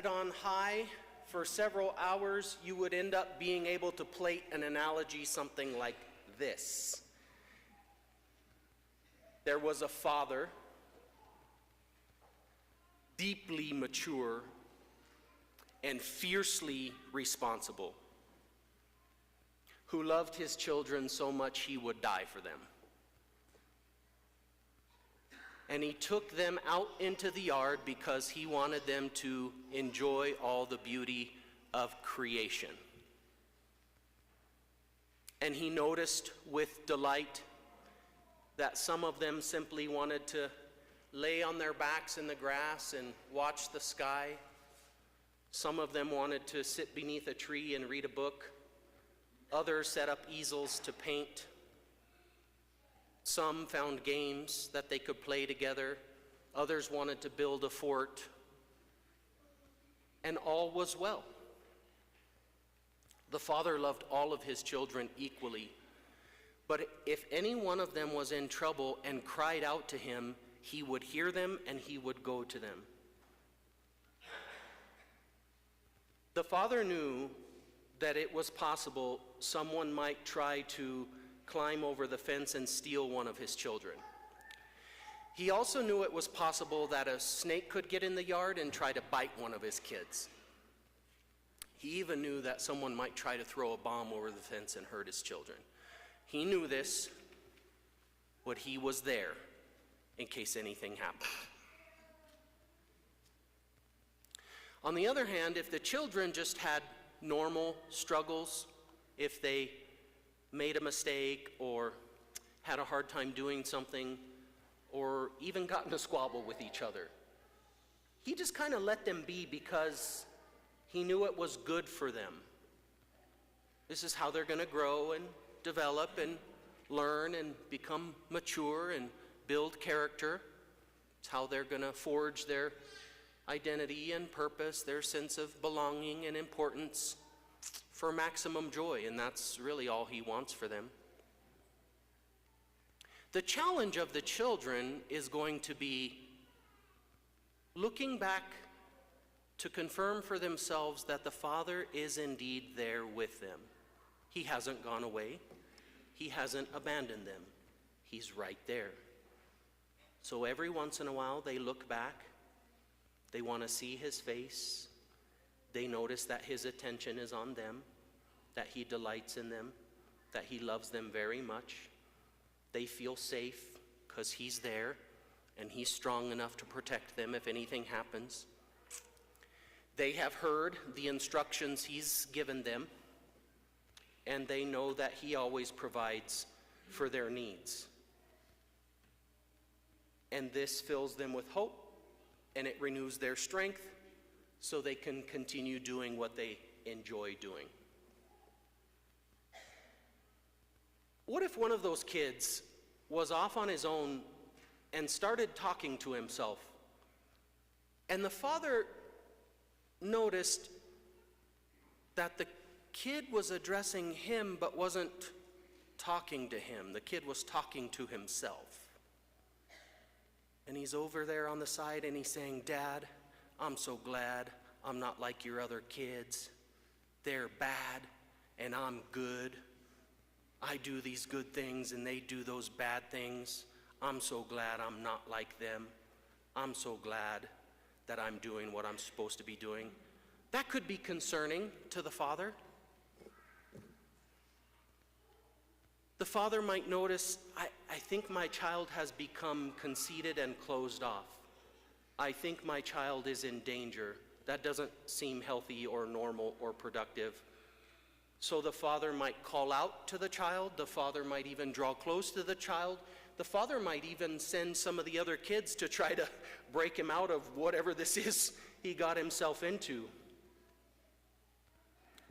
on high for several hours, you would end up being able to plate an analogy something like this. There was a father, deeply mature and fiercely responsible, who loved his children so much he would die for them. And he took them out into the yard because he wanted them to enjoy all the beauty of creation. And he noticed with delight that some of them simply wanted to lay on their backs in the grass and watch the sky. Some of them wanted to sit beneath a tree and read a book. Others set up easels to paint. Some found games that they could play together. Others wanted to build a fort. And all was well. The father loved all of his children equally. But if any one of them was in trouble and cried out to him, he would hear them and he would go to them. The father knew that it was possible someone might try to climb over the fence and steal one of his children. He also knew it was possible that a snake could get in the yard and try to bite one of his kids. He even knew that someone might try to throw a bomb over the fence and hurt his children. He knew this, but he was there in case anything happened. On the other hand, if the children just had normal struggles, if they made a mistake or had a hard time doing something or even got in a squabble with each other, he just kind of let them be because he knew it was good for them. This is how they're going to grow and develop and learn and become mature and build character. It's how they're going to forge their identity and purpose, their sense of belonging and importance for maximum joy, and that's really all he wants for them. The challenge of the children is going to be looking back to confirm for themselves that the Father is indeed there with them. He hasn't gone away. He hasn't abandoned them. He's right there. So every once in a while they look back. They want to see his face. They notice that his attention is on them, that he delights in them, that he loves them very much. They feel safe because he's there and he's strong enough to protect them if anything happens. They have heard the instructions he's given them, and they know that he always provides for their needs. And this fills them with hope, and it renews their strength so they can continue doing what they enjoy doing. What if one of those kids was off on his own and started talking to himself, and the father noticed that the kid was addressing him but wasn't talking to him. The kid was talking to himself. And he's over there on the side and he's saying, "Dad, I'm so glad I'm not like your other kids. They're bad and I'm good. I do these good things and they do those bad things. I'm so glad I'm not like them. I'm so glad that I'm doing what I'm supposed to be doing." That could be concerning to the father. The father might notice, I think my child has become conceited and closed off. I think my child is in danger. That doesn't seem healthy or normal or productive. So the father might call out to the child. The father might even draw close to the child. The father might even send some of the other kids to try to break him out of whatever this is he got himself into.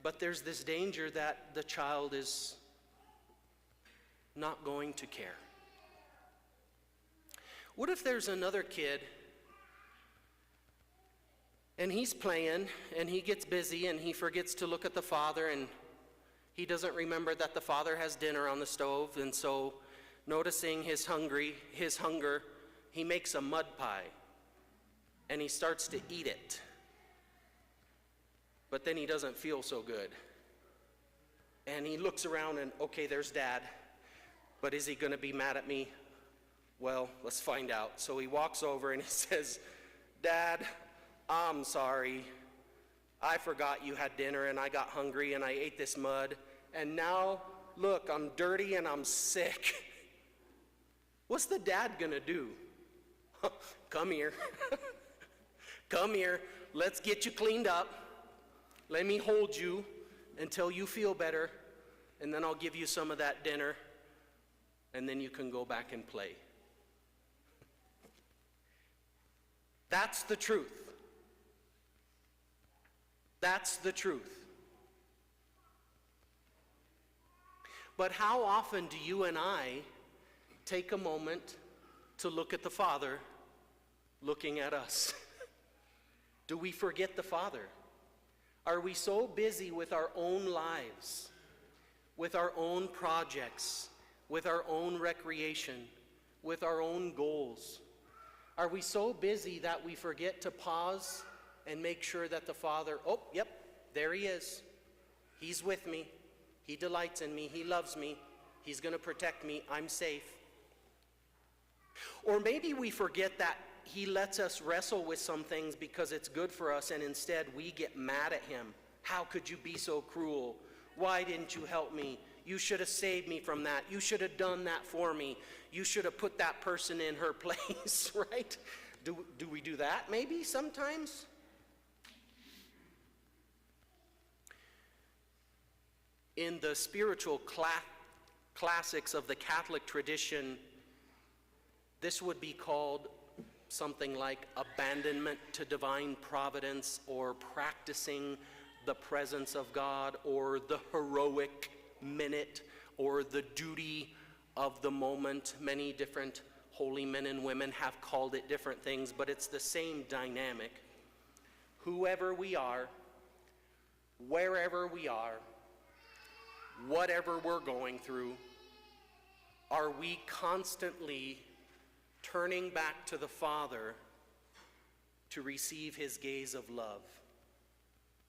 But there's this danger that the child is not going to care. What if there's another kid and he's playing and he gets busy and he forgets to look at the father and he doesn't remember that the father has dinner on the stove, and so noticing his hunger, he makes a mud pie and he starts to eat it. but then he doesn't feel so good. And he looks around and, okay, there's Dad, but is he going to be mad at me? Well, let's find out. So he walks over and he says, Dad, I'm sorry. I forgot you had dinner and I got hungry and I ate this mud. And now, look, I'm dirty and I'm sick. What's the dad going to do? Come here. Come here. Let's get you cleaned up. Let me hold you until you feel better. And then I'll give you some of that dinner. And then you can go back and play. That's the truth. That's the truth. But how often do you and I take a moment to look at the Father looking at us? Do we forget the Father? Are we so busy with our own lives, with our own projects, with our own recreation, with our own goals? Are we so busy that we forget to pause and make sure that the Father, oh, yep, there he is. He's with me. He delights in me. He loves me. He's going to protect me. I'm safe. Or maybe we forget that he lets us wrestle with some things because it's good for us, and instead we get mad at him. How could you be so cruel? Why didn't you help me? You should have saved me from that. You should have done that for me. You should have put that person in her place, right? Do we do that maybe sometimes? In the spiritual classics of the Catholic tradition, this would be called something like abandonment to divine providence, or practicing the presence of God, or the heroic minute, or the duty of the moment. Many different holy men and women have called it different things, but it's the same dynamic. Whoever we are, wherever we are, whatever we're going through, are we constantly turning back to the Father to receive his gaze of love,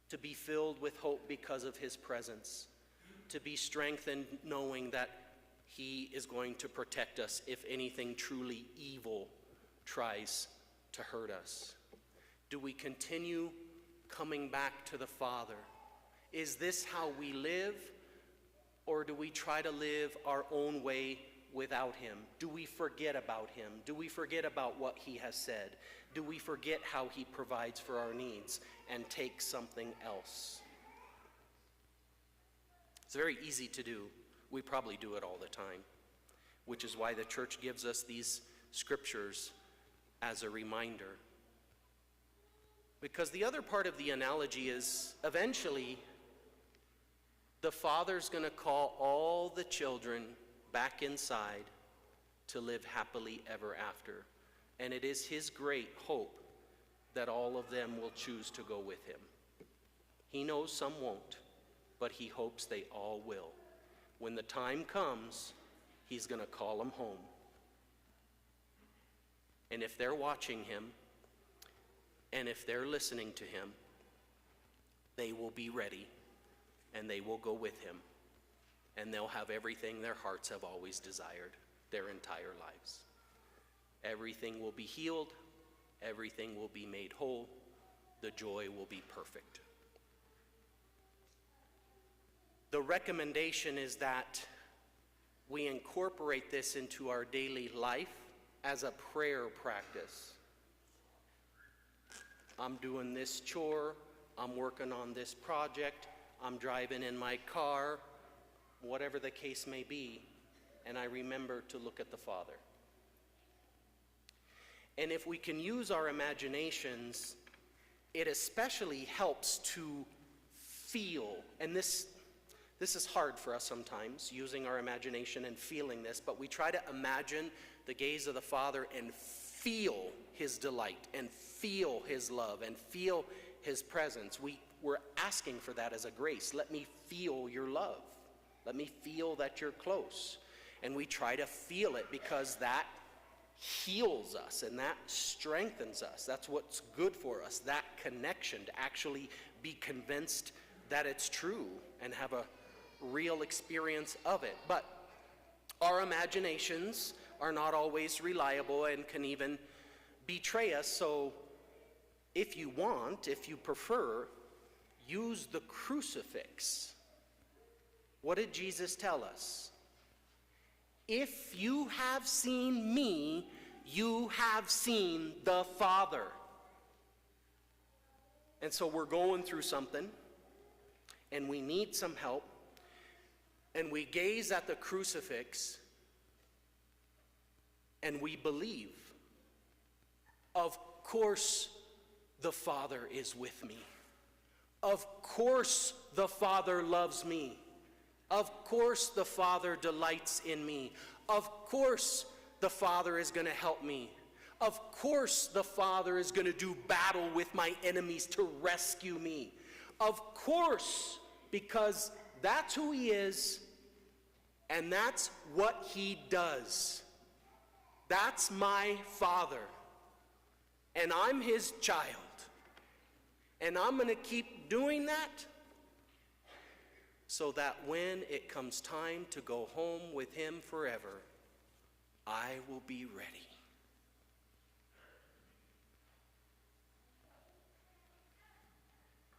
to be filled with hope because of his presence, to be strengthened knowing that he is going to protect us if anything truly evil tries to hurt us? Do we continue coming back to the Father? Is this how we live? Or do we try to live our own way without him? Do we forget about him? Do we forget about what he has said? Do we forget how he provides for our needs and take something else? It's very easy to do. We probably do it all the time, which is why the church gives us these scriptures as a reminder. Because the other part of the analogy is, eventually, the Father's going to call all the children back inside to live happily ever after. And it is his great hope that all of them will choose to go with him. He knows some won't, but he hopes they all will. When the time comes, he's going to call them home. And if they're watching him, and if they're listening to him, they will be ready, and they will go with him, and they'll have everything their hearts have always desired their entire lives. Everything will be healed, everything will be made whole, the joy will be perfect. The recommendation is that we incorporate this into our daily life as a prayer practice. I'm doing this chore, I'm working on this project, I'm driving in my car, whatever the case may be, and I remember to look at the Father. And if we can use our imaginations, it especially helps to feel, and this is hard for us sometimes, using our imagination and feeling this, but we try to imagine the gaze of the Father and feel his delight and feel his love and feel his presence. We're asking for that as a grace. Let me feel your love. Let me feel that you're close. And we try to feel it because that heals us and that strengthens us. That's what's good for us, that connection, to actually be convinced that it's true and have a real experience of it. But our imaginations are not always reliable and can even betray us. So if you want, if you prefer, use the crucifix. What did Jesus tell us? If you have seen me, you have seen the Father. And so we're going through something, and we need some help, and we gaze at the crucifix, and we believe, of course the Father is with me. Of course the Father loves me. Of course the Father delights in me. Of course the Father is going to help me. Of course the Father is going to do battle with my enemies to rescue me. Of course, because that's who he is and that's what he does. That's my Father, and I'm his child, and I'm going to keep doing that so that when it comes time to go home with him forever, I will be ready.